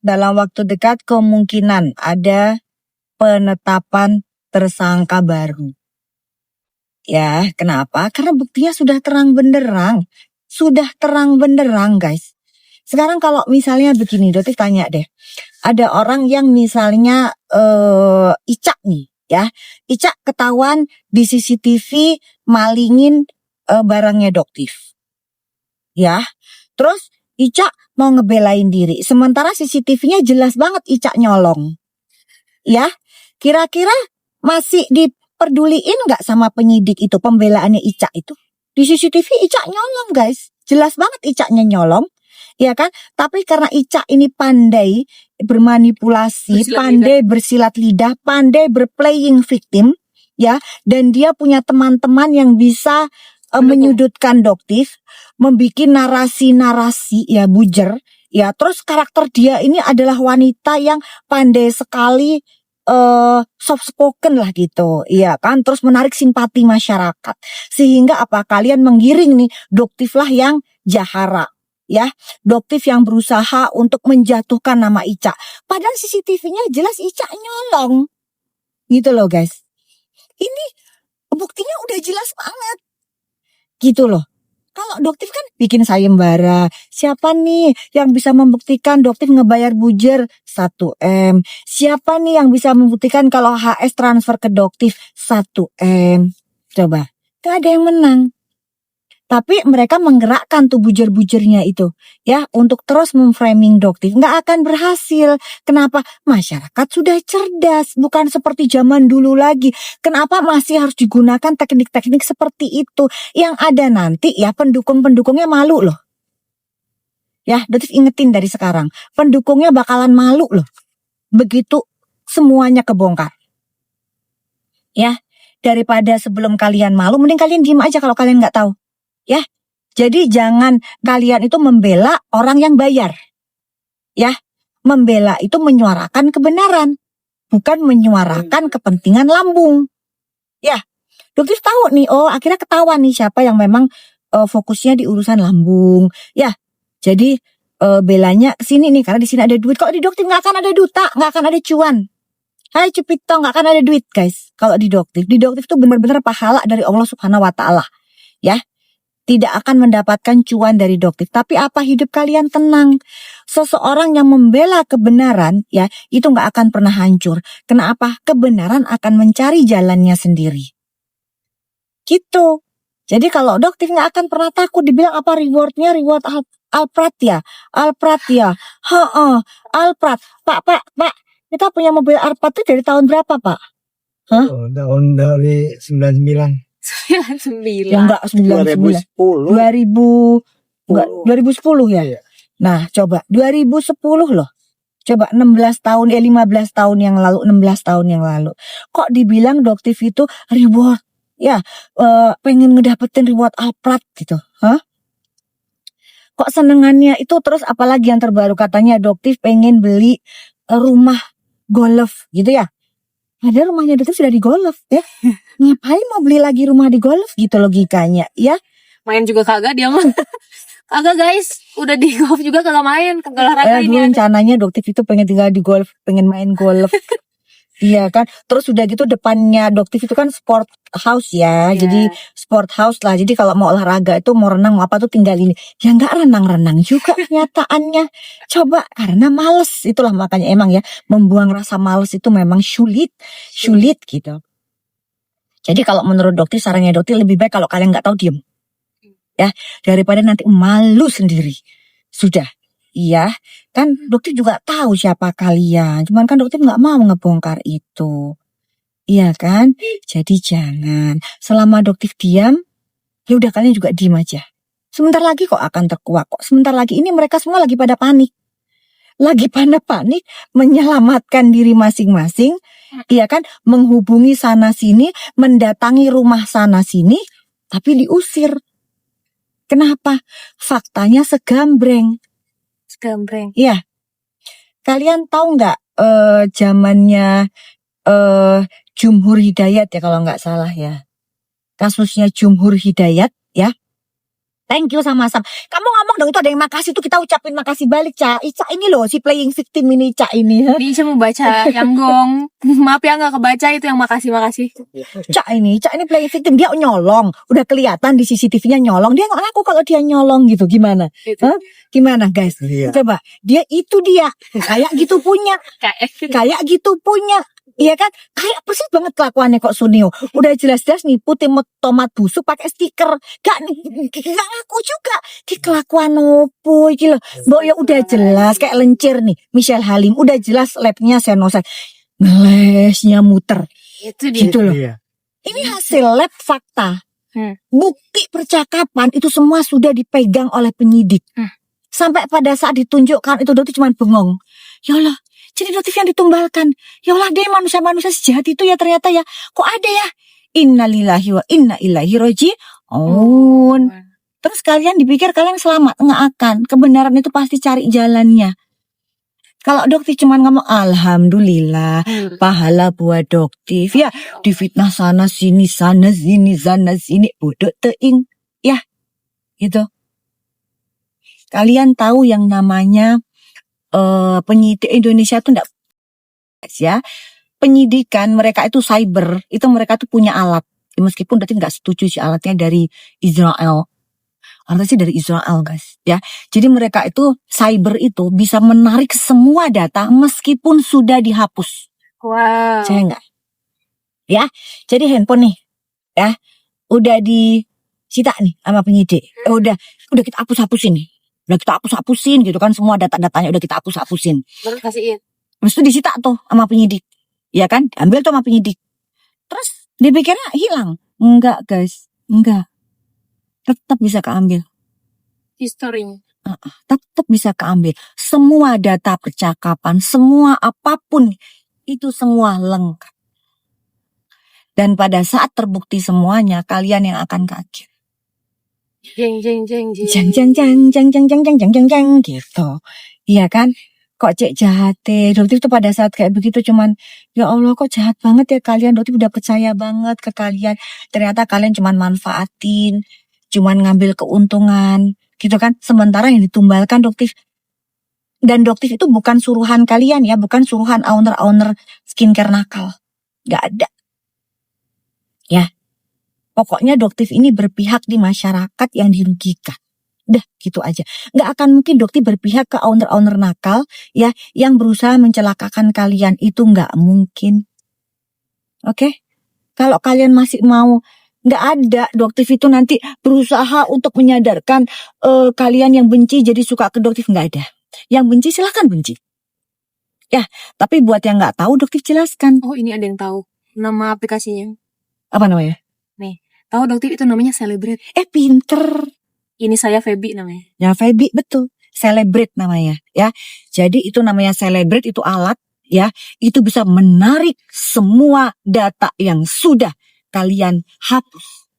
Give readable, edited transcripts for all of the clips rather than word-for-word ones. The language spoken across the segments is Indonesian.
dalam waktu dekat kemungkinan ada penetapan tersangka baru. Ya, kenapa? Karena buktinya sudah terang benderang. Sudah terang benderang, guys. Sekarang kalau misalnya begini, Dotif tanya deh. Ada orang yang misalnya Ica nih, ya. Ica ketahuan di CCTV malingin barangnya Dotif. Ya. Terus Ica mau ngebelain diri. Sementara CCTV-nya jelas banget Ica nyolong. Ya. Kira-kira masih diperduliin nggak sama penyidik itu pembelaannya Ica itu? Di CCTV Ica nyolong, guys. Jelas banget Icanya nyolong. Ya kan? Tapi karena Ica ini pandai bermanipulasi, pandai bersilat lidah, pandai berplaying victim, ya, dan dia punya teman-teman yang bisa menyudutkan Doktif, membuat narasi-narasi ya bujer, ya. Terus karakter dia ini adalah wanita yang pandai sekali soft spoken lah gitu, iya kan, terus menarik simpati masyarakat, sehingga apa kalian menggiring nih Doktif lah yang jahara, ya, Doktif yang berusaha untuk menjatuhkan nama Ica, padahal CCTV-nya jelas Ica nyolong, gitu loh guys, ini buktinya udah jelas banget, gitu loh. Kalau Doktif kan bikin sayembara. Siapa nih yang bisa membuktikan Doktif ngebayar bujer 1M? Siapa nih yang bisa membuktikan kalau HS transfer ke Doktif 1M? Coba, gak ada yang menang. Tapi mereka menggerakkan tuh bujer-bujernya itu, ya, untuk terus memframing Doktif. Nggak akan berhasil. Kenapa? Masyarakat sudah cerdas, bukan seperti zaman dulu lagi. Kenapa masih harus digunakan teknik-teknik seperti itu? Yang ada nanti ya pendukung-pendukungnya malu loh. Ya, Doktif ingetin dari sekarang. Pendukungnya bakalan malu loh. Begitu semuanya kebongkar. Ya, daripada sebelum kalian malu, mending kalian diem aja kalau kalian nggak tahu. Ya, jadi jangan kalian itu membela orang yang bayar. Ya, membela itu menyuarakan kebenaran, bukan menyuarakan kepentingan lambung. Ya, Doktif tahu nih, oh akhirnya ketahuan nih siapa yang memang fokusnya di urusan lambung. Ya, jadi belanya kesini nih karena di sini ada duit. Kalau di Doktif nggak akan ada duta, nggak akan ada cuan. Hai Cipito, nggak akan ada duit guys. Kalau di Doktif tuh benar-benar pahala dari Allah Subhanahu Wa Taala. Ya. Tidak akan mendapatkan cuan dari Doktif. Tapi apa hidup kalian tenang? Seseorang yang membela kebenaran, ya, itu nggak akan pernah hancur. Kenapa? Kebenaran akan mencari jalannya sendiri. Gitu. Jadi kalau Doktif nggak akan pernah takut dibilang apa rewardnya, reward Alphard ya, Alphard. Pak, kita punya mobil Alphard itu dari tahun berapa Pak? Hah? Oh, tahun dari 99. 99. Ya enggak 99. 2010 ya. Iya. Nah, coba 2010 loh. Coba 16 tahun 15 tahun yang lalu, 16 tahun yang lalu. Kok dibilang Doktif itu reward? Ya, pengen ngedapetin reward Alphard gitu. Hah? Kok senengannya itu terus apalagi yang terbaru katanya Doktif pengen beli rumah golf gitu ya. Ada rumahnya Doktif sudah di golf ya. Ngapain mau beli lagi rumah di golf gitu logikanya ya. Main juga kagak dia mah. Kagak guys, udah di golf juga kagak main, kagak olahraga ini. Rencananya Doktif itu pengen tinggal di golf, pengen main golf. Iya kan. Terus udah gitu depannya Doktif itu kan sport house ya. Yeah. Jadi sport house lah. Jadi kalau mau olahraga itu mau renang mau apa tuh tinggal ini. Ya enggak renang-renang juga kenyataannya. Coba karena males. Itulah makanya emang ya membuang rasa males itu memang sulit gitu. Jadi kalau menurut Doktif sarannya Doktif lebih baik kalau kalian nggak tahu diem. Ya, daripada nanti malu sendiri. Sudah. Iya, kan Doktif juga tahu siapa kalian. Cuman kan Doktif nggak mau ngebongkar itu. Iya kan? Jadi jangan. Selama Doktif diam, ya udah kalian juga diam aja. Sebentar lagi kok akan terkuak kok. Sebentar lagi ini mereka semua lagi pada panik. Lagi pada panik menyelamatkan diri masing-masing. Iya kan? Menghubungi sana sini, mendatangi rumah sana sini, tapi diusir. Kenapa? Faktanya segambreng. Iya. Kalian tahu nggak zamannya Jumhur Hidayat ya kalau nggak salah ya. Kasusnya Jumhur Hidayat ya. Thank you sama-sama. Kamu ngomong ngomong dong, itu ada yang makasih tuh kita ucapin makasih balik, Ca. Ica ini loh si playing victim ini, Ca ini. Ini Ica mau baca yang gong. Maaf ya nggak kebaca itu yang makasih. Ca ini playing victim, dia nyolong. Udah kelihatan di CCTV-nya nyolong. Dia nggak ngaku kalau dia nyolong gitu. Gimana? Gitu. Hah? Gimana guys? Iya. Coba, dia kayak gitu punya. Kayak gitu punya. Iya kan? Kayak persis banget kelakuannya kok Sunio. Udah jelas-jelas nih putih tomat busuk pakai stiker. Gak ngaku juga. Ki kelakuan opo iki lho. Mbok ya udah jelas kayak lencir nih. Michelle Halim udah jelas labnya Senosa. Ngelesnya muter. Itu dia. Gitu loh. Iya. Ini hasil lab fakta. Bukti percakapan itu semua sudah dipegang oleh penyidik. Sampai pada saat ditunjukkan itu dokter cuma bengong. Ya Allah, jadi notif yang ditumbalkan. Ya Allah, dia manusia-manusia sejahat itu ya ternyata ya. Kok ada ya? Innalillahi wa inna ilaihi raji'un. Terus kalian dipikir kalian selamat? Nggak akan. Kebenaran itu pasti cari jalannya. Kalau dokter cuma ngomong alhamdulillah, pahala buat dokter. Ya, difitnah sana sini, sana sini, bodoh teing. Ya, gitu. Kalian tahu yang namanya penyidik Indonesia itu enggak ya. Penyidikan mereka itu cyber, itu mereka tuh punya alat. Meskipun berarti enggak setuju sih alatnya dari Israel. Alatnya sih dari Israel, guys, ya. Jadi mereka itu cyber itu bisa menarik semua data meskipun sudah dihapus. Wow. Saya enggak. Ya. Jadi handphone nih, ya. Udah disita nih sama penyidik. Udah kita hapus-hapusin nih. Udah kita hapus-hapusin gitu kan, semua data-datanya udah kita hapus-hapusin. Baru kasihin. Terus itu disita tuh sama penyidik. Ya kan? Ambil tuh sama penyidik. Terus dipikirnya hilang. Enggak, guys. Enggak. Tetap bisa keambil. Historinya. Tetap bisa keambil. Semua data percakapan, semua apapun, itu semua lengkap. Dan pada saat terbukti semuanya, kalian yang akan kaget. Jeng gitu. Iya kan? Kok cek jahat deh. Dokter itu pada saat kayak begitu cuman, ya Allah kok jahat banget ya kalian. Dokter udah percaya banget ke kalian. Ternyata kalian cuman manfaatin, cuman ngambil keuntungan, gitu kan? Sementara yang ditumbalkan dokter. Dan dokter itu bukan suruhan kalian ya, bukan suruhan owner-owner skincare nakal. Gak ada. Ya. Pokoknya dokter ini berpihak di masyarakat yang dirugikan. Udah gitu aja. Gak akan mungkin dokter berpihak ke owner-owner nakal ya yang berusaha mencelakakan kalian. Itu gak mungkin. Oke? Kalau kalian masih mau, gak ada dokter itu nanti berusaha untuk menyadarkan kalian yang benci jadi suka ke dokter. Gak ada. Yang benci silahkan benci. Ya, tapi buat yang gak tahu dokter jelaskan. Oh, ini ada yang tahu nama aplikasinya. Apa namanya? Nih, tahu dokter itu namanya Celebrate. Pinter. Ini saya Feby namanya. Ya Feby, betul. Celebrate namanya ya. Jadi itu namanya Celebrate, itu alat ya. Itu bisa menarik semua data yang sudah kalian hapus.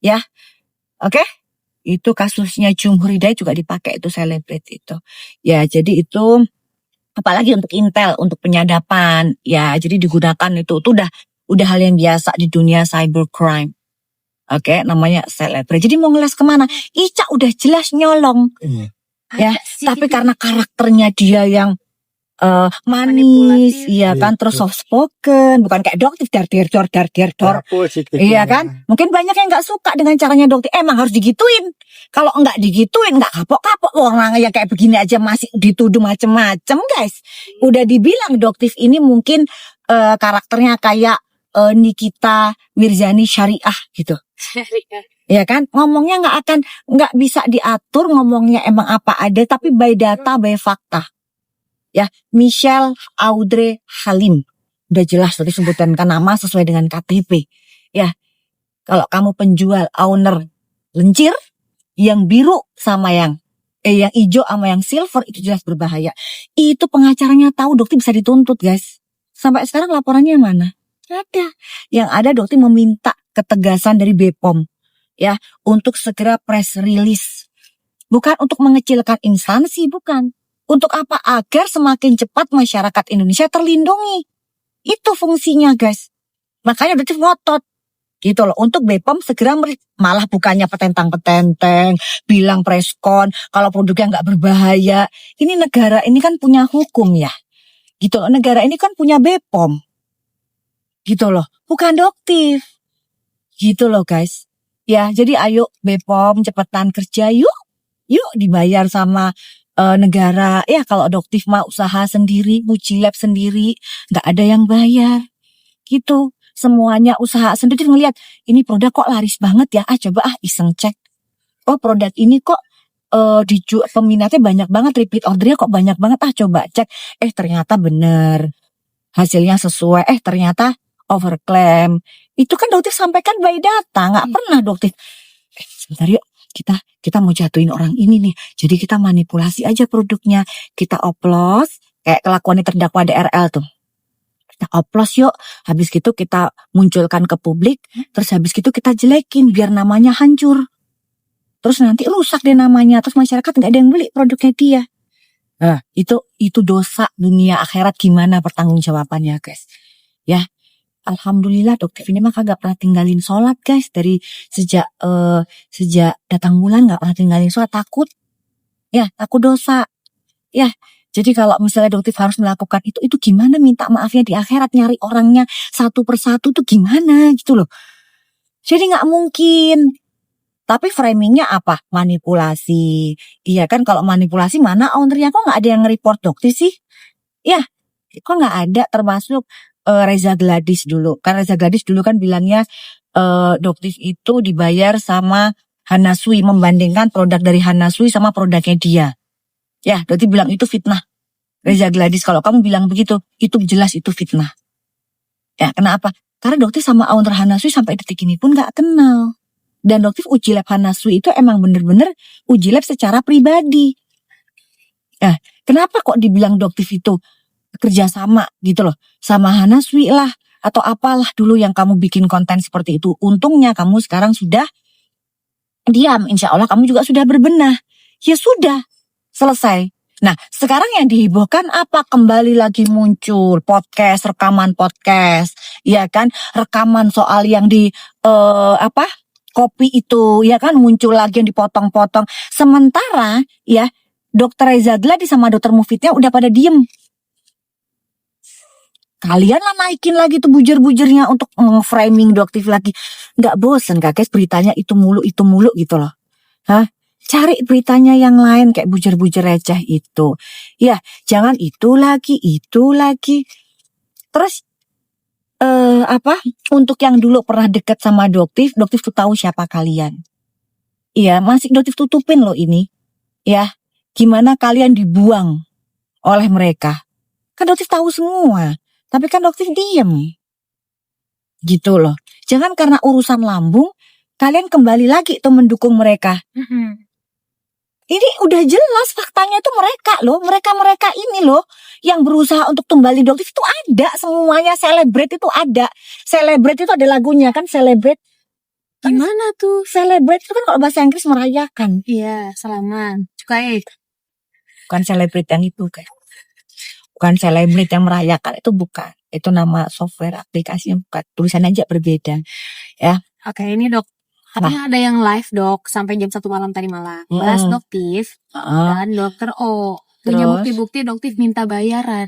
Ya. Oke? Itu kasusnya Jumhur Hidayat juga dipakai itu Celebrate itu. Ya, jadi itu apalagi untuk intel, untuk penyadapan ya. Jadi digunakan itu udah hal yang biasa di dunia cybercrime. Oke, namanya Celebrate. Jadi mau ngeles kemana? Ica udah jelas nyolong. Ya, tapi karena karakternya dia yang manis, iya kan, terus soft spoken, bukan kayak dokter dar. Iya kan? Mungkin banyak yang nggak suka dengan caranya dokter. Emang harus digituin. Kalau nggak digituin, nggak kapok-kapok orang yang kayak begini aja masih dituduh macem-macem, guys. Udah dibilang dokter ini mungkin karakternya kayak Nikita Mirzani Syariah gitu. Ya kan, ngomongnya nggak bisa diatur, ngomongnya emang apa ada, tapi by data, by fakta. Ya, Michelle Audrey Halim, udah jelas tadi sebutan kan nama sesuai dengan KTP. Ya, kalau kamu penjual owner lencir, yang biru sama yang hijau sama yang silver itu jelas berbahaya. Itu pengacaranya tahu, dokter bisa dituntut, guys. Sampai sekarang laporannya mana? Ada. Yang ada dokter meminta ketegasan dari BPOM ya untuk segera press release. Bukan untuk mengecilkan instansi, bukan. Untuk apa? Agar semakin cepat masyarakat Indonesia terlindungi. Itu fungsinya, guys. Makanya dokter ngotot. Gitu loh. Untuk BPOM segera malah bukannya petentang-petenteng, bilang preskon kalau produknya nggak berbahaya. Ini negara ini kan punya hukum ya. Gitu loh. Negara ini kan punya BPOM. Gitu loh. Bukan Doktif. Gitu loh guys. Ya, jadi ayo BPOM cepetan kerja yuk. Yuk dibayar sama negara. Ya kalau Doktif mah usaha sendiri, Mujilab sendiri, nggak ada yang bayar. Gitu. Semuanya usaha sendiri ngelihat ini produk kok laris banget ya. Coba iseng cek. Oh produk ini kok dijual peminatnya banyak banget, repeat ordernya kok banyak banget. Coba cek. Ternyata bener. Hasilnya sesuai. Ternyata overclaim. Itu kan Doktif sampaikan by data. Nggak pernah Doktif. Sebentar yuk. Kita mau jatuhin orang ini nih. Jadi kita manipulasi aja produknya. Kita oplos. Kayak kelakuannya terdakwa DRL tuh. Kita oplos yuk. Habis gitu kita munculkan ke publik. Terus habis gitu kita jelekin. Biar namanya hancur. Terus nanti rusak deh namanya. Terus masyarakat gak ada yang beli produknya dia. Nah, itu dosa dunia akhirat. Gimana pertanggungjawabannya guys. Ya. Alhamdulillah Doktif ini mah kagak pernah tinggalin sholat guys. Dari sejak datang bulan gak pernah tinggalin sholat. Takut. Ya takut dosa. Ya. Jadi kalau misalnya Doktif harus melakukan itu gimana minta maafnya di akhirat, nyari orangnya satu persatu tuh gimana gitu loh. Jadi nggak mungkin. Tapi framingnya apa? Manipulasi. Iya kan kalau manipulasi mana ownernya kok nggak ada yang nge-report Doktif sih? Ya, kok nggak ada termasuk Reza Gladys dulu. Kan Reza Gladys dulu kan bilangnya Doktif itu dibayar sama Hanasui, membandingkan produk dari Hanasui sama produknya dia. Ya, Doktif bilang itu fitnah. Reza Gladys, kalau kamu bilang begitu, itu jelas itu fitnah. Ya, kenapa? Karena Doktif sama owner Hanasui sampai detik ini pun gak kenal. Dan Doktif uji lab Hanasui itu emang bener-bener uji lab secara pribadi. Ya, kenapa kok dibilang Doktif itu kerjasama gitu loh. Sama Hanasui lah, atau apalah dulu yang kamu bikin konten seperti itu. Untungnya kamu sekarang sudah diam, insya Allah kamu juga sudah berbenah. Ya sudah. Selesai. Nah, sekarang yang dihebohkan apa? Kembali lagi muncul podcast, rekaman podcast, ya kan? Rekaman soal yang di kopi itu, ya kan? Muncul lagi yang dipotong-potong. Sementara, ya, Dokter Reza Gladys sama Dokter Mufidnya udah pada diem. Kalian lah naikin lagi tuh bujur-bujurnya untuk framing Doktif lagi. Nggak bosen gak guys beritanya itu mulu gitu loh. Hah? Cari beritanya yang lain kayak bujur-bujur receh itu. Ya, jangan itu lagi. Terus untuk yang dulu pernah dekat sama Doktif tuh tahu siapa kalian. Iya, masih Doktif tutupin loh ini. Ya, gimana kalian dibuang oleh mereka. Kan Doktif tahu semua, tapi kan Doktif diem. Gitu loh. Jangan karena urusan lambung kalian kembali lagi tuh mendukung mereka. Ini udah jelas faktanya itu mereka loh. Mereka ini loh. Yang berusaha untuk tumbali Doktif itu ada semuanya. Celebrate itu ada. Celebrate itu ada lagunya kan. Celebrate. Gimana tuh? Celebrate itu kan kalau bahasa Inggris merayakan. Iya, salaman. Cukai. Bukan celebrate yang itu kan. Bukan celebrate yang merayakan. Itu bukan. Itu nama software aplikasi yang bukan. Tulisan aja berbeda. Ya. Oke, ini Dok. Katanya ada yang live Dok sampai jam 1 malam tadi malam. Bahas Doktif dan Dokter O. Punya bukti-bukti Doktif minta bayaran.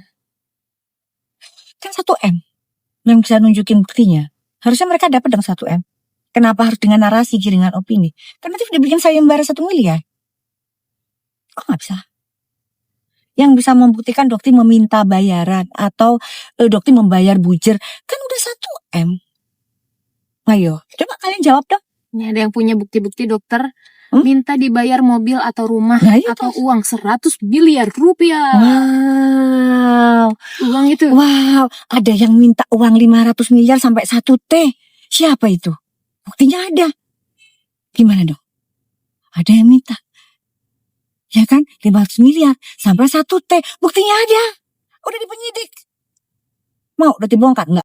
Kan 1M yang bisa nunjukin buktinya. Harusnya mereka dapat dong 1M. Kenapa harus dengan narasi, giringan opini? Kan nanti udah bikin sayembara 1 miliar. Kok gak bisa? Yang bisa membuktikan Doktif meminta bayaran atau Doktif membayar bujur kan udah 1M. Ayo, coba kalian jawab dong. Ini ada yang punya bukti-bukti dokter minta dibayar mobil atau rumah atau uang 100 miliar rupiah. Wow. Uang itu. Wow, ada yang minta uang 500 miliar sampai 1T. Siapa itu? Buktinya ada. Gimana dong? Ada yang minta. Ya kan? 500 miliar sampai 1T. Buktinya ada. Udah di penyidik. Mau udah dibongkar? Enggak.